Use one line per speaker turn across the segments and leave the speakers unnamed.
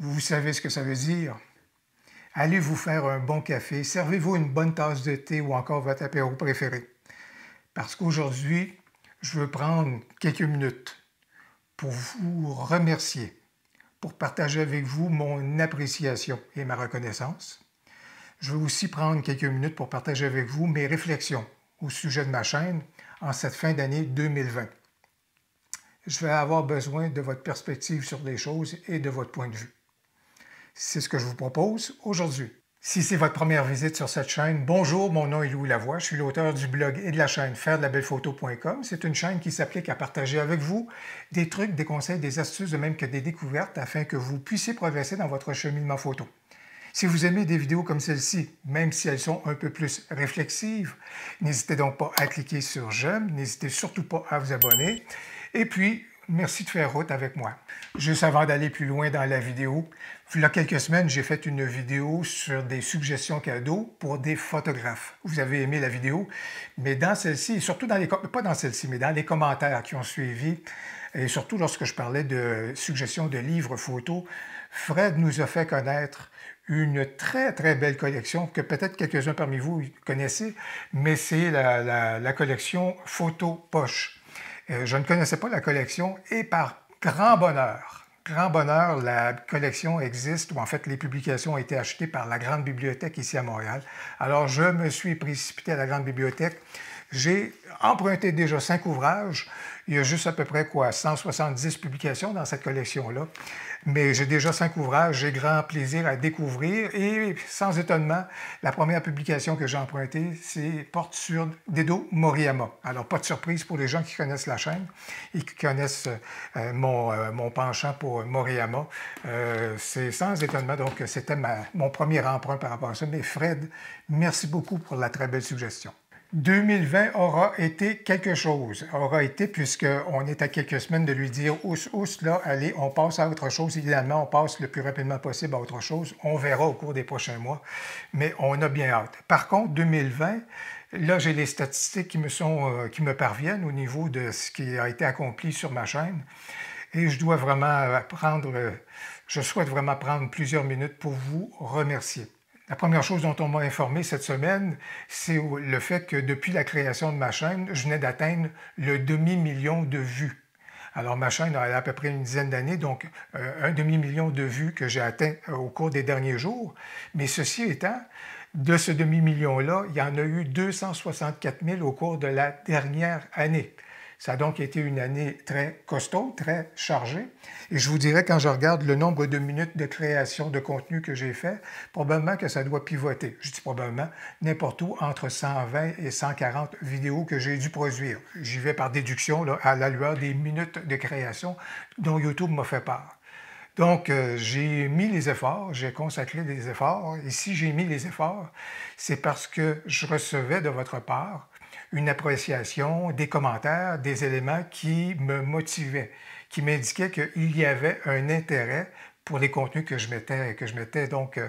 Vous savez ce que ça veut dire? Allez vous faire un bon café, servez-vous une bonne tasse de thé ou encore votre apéro préféré. Parce qu'aujourd'hui, je veux prendre quelques minutes pour vous remercier, pour partager avec vous mon appréciation et ma reconnaissance. Je veux aussi prendre quelques minutes pour partager avec vous mes réflexions au sujet de ma chaîne en cette fin d'année 2020. Je vais avoir besoin de votre perspective sur les choses et de votre point de vue. C'est ce que je vous propose aujourd'hui. Si c'est votre première visite sur cette chaîne, bonjour, mon nom est Louis Lavoie, je suis l'auteur du blog et de la chaîne fairedelaBellePhoto.com. C'est une chaîne qui s'applique à partager avec vous des trucs, des conseils, des astuces, de même que des découvertes afin que vous puissiez progresser dans votre cheminement photo. Si vous aimez des vidéos comme celle-ci, même si elles sont un peu plus réflexives, n'hésitez donc pas à cliquer sur j'aime, n'hésitez surtout pas à vous abonner. Et puis, merci de faire route avec moi. Juste avant d'aller plus loin dans la vidéo, il y a quelques semaines, j'ai fait une vidéo sur des suggestions cadeaux pour des photographes. Vous avez aimé la vidéo, mais dans celle-ci, et surtout dans les, pas dans celle-ci, mais dans les commentaires qui ont suivi, et surtout lorsque je parlais de suggestions de livres photos, Fred nous a fait connaître une très, très belle collection que peut-être quelques-uns parmi vous connaissez, mais c'est la collection Photo Poche. Je ne connaissais pas la collection et par grand bonheur, la collection existe, ou en fait les publications ont été achetées par la Grande Bibliothèque ici à Montréal. Alors je me suis précipité à la Grande Bibliothèque. J'ai emprunté déjà 5 ouvrages. Il y a juste à peu près 170 publications dans cette collection-là. Mais j'ai déjà 5 ouvrages, j'ai grand plaisir à découvrir. Et sans étonnement, la première publication que j'ai empruntée porte sur Dedo Moriyama. Alors, pas de surprise pour les gens qui connaissent la chaîne et qui connaissent mon penchant pour Moriyama. C'est sans étonnement, donc c'était mon premier emprunt par rapport à ça. Mais Fred, merci beaucoup pour la très belle suggestion. 2020 aura été quelque chose, puisqu'on est à quelques semaines de lui dire ous, là, allez, on passe à autre chose. Évidemment, on passe le plus rapidement possible à autre chose. On verra au cours des prochains mois, mais on a bien hâte. Par contre, 2020, là, j'ai les statistiques qui me parviennent au niveau de ce qui a été accompli sur ma chaîne. Et je souhaite vraiment prendre plusieurs minutes pour vous remercier. La première chose dont on m'a informé cette semaine, c'est le fait que depuis la création de ma chaîne, je venais d'atteindre le demi-million de vues. Alors, ma chaîne a à peu près une dizaine d'années, donc un demi-million de vues que j'ai atteint au cours des derniers jours. Mais ceci étant, de ce demi-million-là, il y en a eu 264 000 au cours de la dernière année. Ça a donc été une année très costaud, très chargée. Et je vous dirais, quand je regarde le nombre de minutes de création de contenu que j'ai fait, probablement que ça doit pivoter. Je dis probablement n'importe où entre 120 et 140 vidéos que j'ai dû produire. J'y vais par déduction là, à la lueur des minutes de création dont YouTube m'a fait part. Donc, j'ai mis les efforts, j'ai consacré des efforts. Et si j'ai mis les efforts, c'est parce que je recevais de votre part une appréciation, des commentaires, des éléments qui me motivaient, qui m'indiquaient qu'il y avait un intérêt pour les contenus que je mettais donc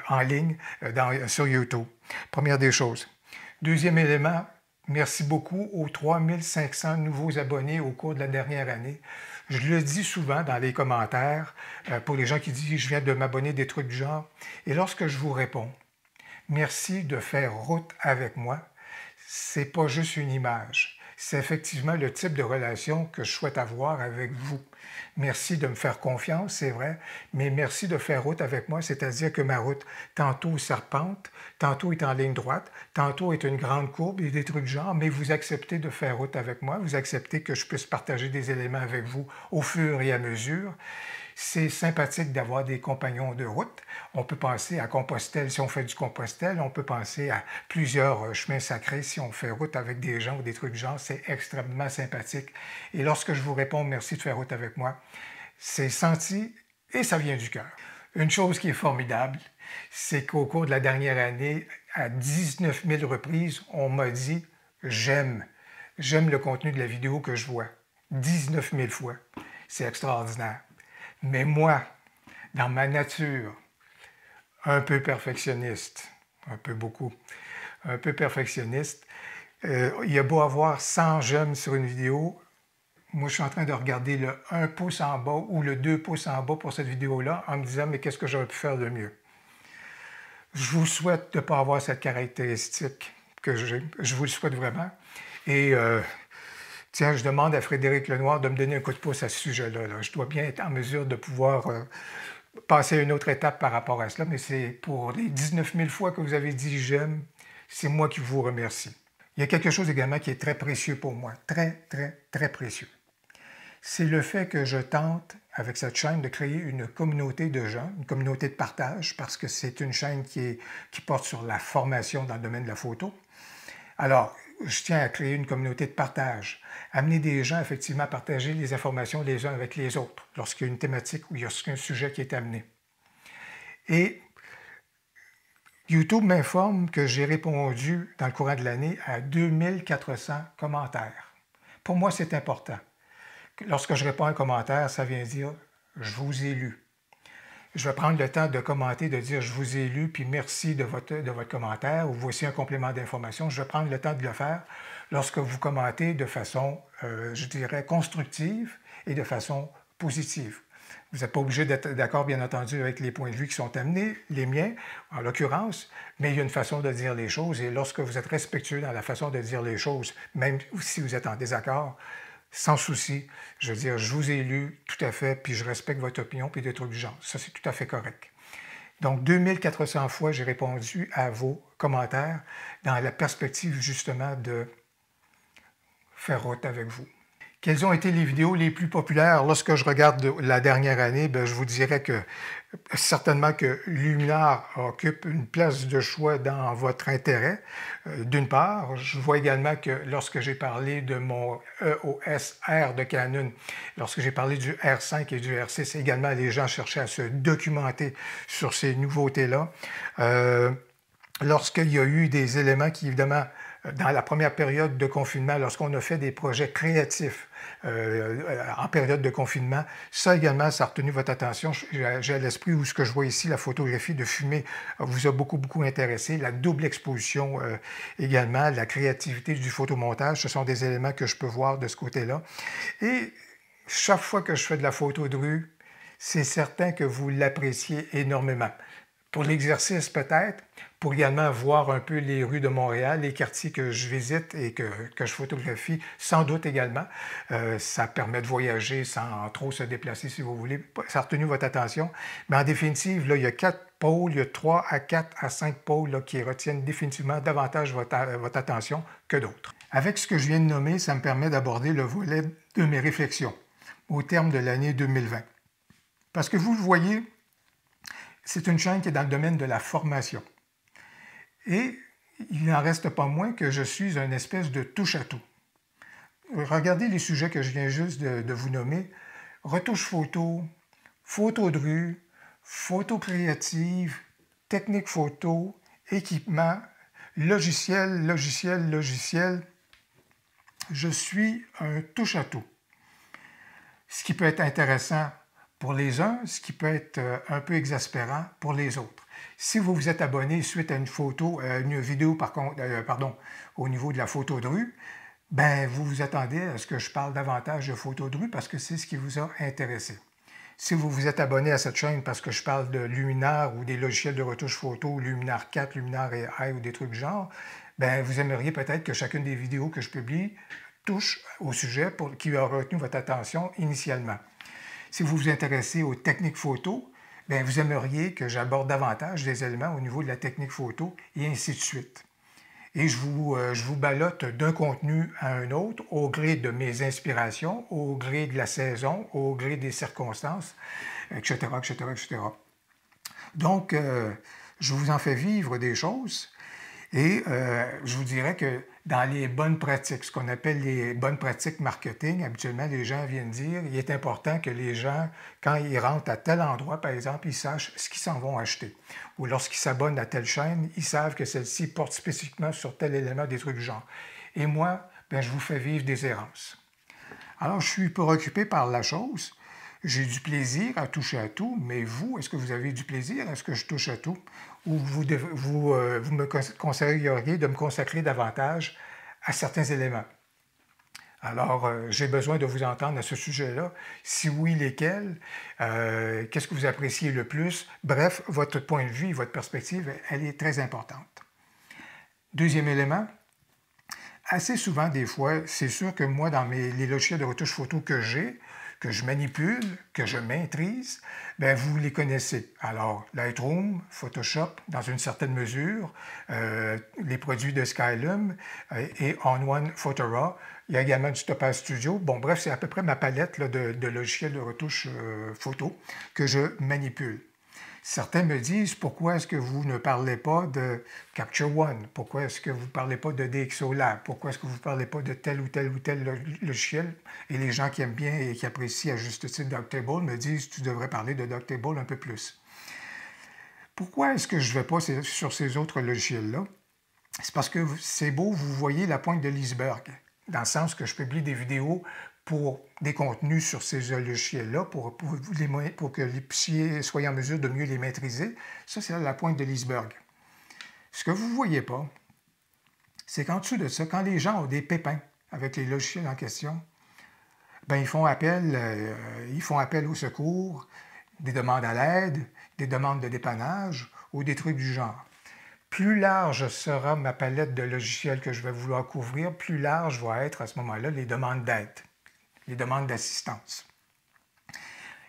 en ligne sur YouTube. Première des choses. Deuxième élément, merci beaucoup aux 3500 nouveaux abonnés au cours de la dernière année. Je le dis souvent dans les commentaires pour les gens qui disent « je viens de m'abonner » des trucs du genre. Et lorsque je vous réponds « merci de faire route avec moi », c'est pas juste une image. C'est effectivement le type de relation que je souhaite avoir avec vous. Merci de me faire confiance, c'est vrai, mais merci de faire route avec moi, c'est-à-dire que ma route, tantôt serpente, tantôt est en ligne droite, tantôt est une grande courbe et des trucs du genre, mais vous acceptez de faire route avec moi, vous acceptez que je puisse partager des éléments avec vous au fur et à mesure. C'est sympathique d'avoir des compagnons de route. On peut penser à Compostelle si on fait du Compostelle. On peut penser à plusieurs chemins sacrés si on fait route avec des gens ou des trucs du genre. C'est extrêmement sympathique. Et lorsque je vous réponds « merci de faire route avec moi », c'est senti et ça vient du cœur. Une chose qui est formidable, c'est qu'au cours de la dernière année, à 19 000 reprises, on m'a dit « j'aime le contenu de la vidéo que je vois ». 19 000 fois. C'est extraordinaire. Mais moi, dans ma nature, un peu perfectionniste, un peu beaucoup, il y a beau avoir 100 j'aime sur une vidéo, moi je suis en train de regarder le 1 pouce en bas ou le 2 pouces en bas pour cette vidéo-là en me disant mais qu'est-ce que j'aurais pu faire de mieux? Je vous souhaite de ne pas avoir cette caractéristique que j'ai. Je vous le souhaite vraiment. Et tiens, je demande à Frédéric Lenoir de me donner un coup de pouce à ce sujet-là. Là. Je dois bien être en mesure de pouvoir passer à une autre étape par rapport à cela, mais c'est pour les 19 000 fois que vous avez dit j'aime, c'est moi qui vous remercie. Il y a quelque chose également qui est très précieux pour moi, très, très, très précieux. C'est le fait que je tente, avec cette chaîne, de créer une communauté de gens, une communauté de partage, parce que c'est une chaîne qui porte sur la formation dans le domaine de la photo. Alors, je tiens à créer une communauté de partage, amener des gens effectivement à partager les informations les uns avec les autres lorsqu'il y a une thématique ou lorsqu'il y a un sujet qui est amené. Et YouTube m'informe que j'ai répondu dans le courant de l'année à 2400 commentaires. Pour moi, c'est important. Lorsque je réponds à un commentaire, ça vient dire « je vous ai lu ». Je vais prendre le temps de commenter, de dire « je vous ai lu, puis merci de votre commentaire » ou « voici un complément d'information ». Je vais prendre le temps de le faire lorsque vous commentez de façon, je dirais, constructive et de façon positive. Vous n'êtes pas obligé d'être d'accord, bien entendu, avec les points de vue qui sont amenés, les miens, en l'occurrence, mais il y a une façon de dire les choses et lorsque vous êtes respectueux dans la façon de dire les choses, même si vous êtes en désaccord, sans souci, je veux dire, je vous ai lu, tout à fait, puis je respecte votre opinion, puis des trucs du genre. Ça, c'est tout à fait correct. Donc, 2400 fois, j'ai répondu à vos commentaires dans la perspective, justement, de faire route avec vous. Quelles ont été les vidéos les plus populaires? Lorsque je regarde la dernière année, bien, je vous dirais que certainement que Luminar occupe une place de choix dans votre intérêt. D'une part, je vois également que lorsque j'ai parlé de mon EOS R de Canon, lorsque j'ai parlé du R5 et du R6, également les gens cherchaient à se documenter sur ces nouveautés-là. Lorsqu'il y a eu des éléments qui, évidemment, dans la première période de confinement, lorsqu'on a fait des projets créatifs en période de confinement, ça également, ça a retenu votre attention. J'ai à l'esprit où ce que je vois ici, la photographie de fumée vous a beaucoup intéressé. La double exposition également, la créativité du photomontage, ce sont des éléments que je peux voir de ce côté-là. Et chaque fois que je fais de la photo de rue, c'est certain que vous l'appréciez énormément. Pour l'exercice peut-être, pour également voir un peu les rues de Montréal, les quartiers que je visite et que je photographie, sans doute également. Ça permet de voyager sans trop se déplacer, si vous voulez. Ça a retenu votre attention. Mais en définitive, là, il y a 4 pôles, il y a 3 à 4 à 5 pôles là, qui retiennent définitivement davantage votre attention que d'autres. Avec ce que je viens de nommer, ça me permet d'aborder le volet de mes réflexions au terme de l'année 2020. Parce que vous le voyez, c'est une chaîne qui est dans le domaine de la formation. Et il n'en reste pas moins que je suis une espèce de touche-à-tout. Regardez les sujets que je viens juste de vous nommer. Retouche photo, photo de rue, photo créative, technique photo, équipement, logiciel. Je suis un touche-à-tout. Ce qui peut être intéressant pour les uns, ce qui peut être un peu exaspérant pour les autres. Si vous vous êtes abonné suite à une vidéo au niveau de la photo de rue, ben vous vous attendez à ce que je parle davantage de photo de rue parce que c'est ce qui vous a intéressé. Si vous vous êtes abonné à cette chaîne parce que je parle de Luminar ou des logiciels de retouche photo, Luminar 4, Luminar AI ou des trucs du genre, ben vous aimeriez peut-être que chacune des vidéos que je publie touche au sujet qui a retenu votre attention initialement. Si vous vous intéressez aux techniques photo, bien, vous aimeriez que j'aborde davantage des éléments au niveau de la technique photo et ainsi de suite. Et je vous ballotte d'un contenu à un autre au gré de mes inspirations, au gré de la saison, au gré des circonstances, etc., etc., etc. Donc, je vous en fais vivre des choses et je vous dirais que dans les bonnes pratiques, ce qu'on appelle les bonnes pratiques marketing, habituellement, les gens viennent dire il est important que les gens, quand ils rentrent à tel endroit, par exemple, ils sachent ce qu'ils s'en vont acheter. Ou lorsqu'ils s'abonnent à telle chaîne, ils savent que celle-ci porte spécifiquement sur tel élément, des trucs du genre. Et moi, bien, je vous fais vivre des errances. Alors, je suis préoccupé par la chose. J'ai du plaisir à toucher à tout, mais vous, est-ce que vous avez du plaisir à ce que je touche à tout? Ou vous me conseilleriez de me consacrer davantage à certains éléments? Alors, j'ai besoin de vous entendre à ce sujet-là. Si oui, lesquels? Qu'est-ce que vous appréciez le plus? Bref, votre point de vue, votre perspective, elle est très importante. Deuxième élément, assez souvent, des fois, c'est sûr que moi, dans les logiciels de retouche photo que j'ai, que je manipule, que je maîtrise, bien, vous les connaissez. Alors, Lightroom, Photoshop, dans une certaine mesure, les produits de Skylum et On1 Photoraw. Il y a également du Topaz Studio. Bon, bref, c'est à peu près ma palette là, de logiciels de retouche photo que je manipule. Certains me disent, pourquoi est-ce que vous ne parlez pas de Capture One? Pourquoi est-ce que vous ne parlez pas de DxO Lab? Pourquoi est-ce que vous ne parlez pas de tel ou tel ou tel logiciel? Et les gens qui aiment bien et qui apprécient à juste titre Doctable me disent, tu devrais parler de Doctable un peu plus. Pourquoi est-ce que je ne vais pas sur ces autres logiciels-là? C'est parce que c'est beau, vous voyez la pointe de l'iceberg, dans le sens que je publie des vidéos pour des contenus sur ces logiciels-là, pour que vous puissiez soyez en mesure de mieux les maîtriser. Ça, c'est la pointe de l'iceberg. Ce que vous ne voyez pas, c'est qu'en dessous de ça, quand les gens ont des pépins avec les logiciels en question, bien, ils font appel au secours, des demandes à l'aide, des demandes de dépannage ou des trucs du genre. Plus large sera ma palette de logiciels que je vais vouloir couvrir, plus large va être à ce moment-là les demandes d'aide, les demandes d'assistance.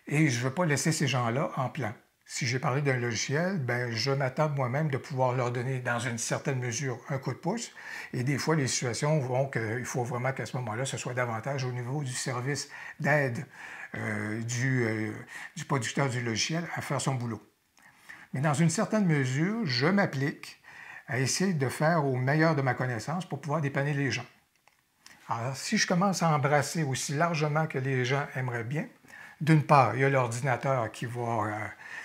Et je ne veux pas laisser ces gens-là en plan. Si j'ai parlé d'un logiciel, ben, je m'attends moi-même de pouvoir leur donner dans une certaine mesure un coup de pouce. Et des fois, les situations vont qu'il faut vraiment qu'à ce moment-là, ce soit davantage au niveau du service d'aide du producteur du logiciel à faire son boulot. Mais dans une certaine mesure, je m'applique à essayer de faire au meilleur de ma connaissance pour pouvoir dépanner les gens. Alors, si je commence à embrasser aussi largement que les gens aimeraient bien, d'une part, il y a l'ordinateur qui va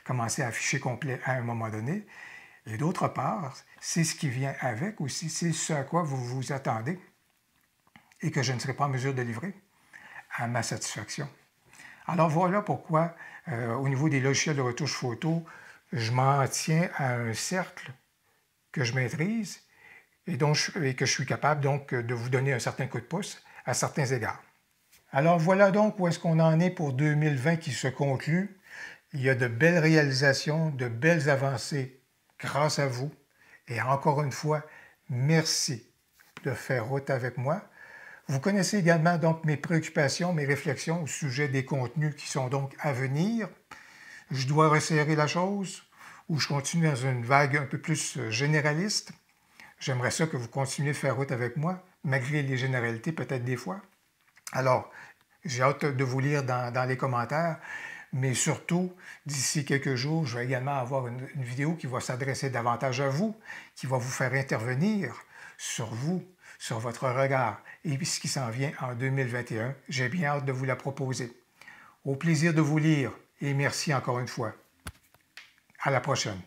commencer à afficher complet à un moment donné, et d'autre part, c'est ce qui vient avec aussi, c'est ce à quoi vous vous attendez et que je ne serai pas en mesure de livrer à ma satisfaction. Alors voilà pourquoi, au niveau des logiciels de retouche photo, je m'en tiens à un cercle que je maîtrise et que je suis capable donc de vous donner un certain coup de pouce à certains égards. Alors voilà donc où est-ce qu'on en est pour 2020 qui se conclut. Il y a de belles réalisations, de belles avancées grâce à vous. Et encore une fois, merci de faire route avec moi. Vous connaissez également donc mes préoccupations, mes réflexions au sujet des contenus qui sont donc à venir. Je dois resserrer la chose ou je continue dans une vague un peu plus généraliste. J'aimerais ça que vous continuiez de faire route avec moi, malgré les généralités peut-être des fois. Alors, j'ai hâte de vous lire dans les commentaires, mais surtout, d'ici quelques jours, je vais également avoir une vidéo qui va s'adresser davantage à vous, qui va vous faire intervenir sur vous, sur votre regard et puis ce qui s'en vient en 2021. J'ai bien hâte de vous la proposer. Au plaisir de vous lire et merci encore une fois. À la prochaine.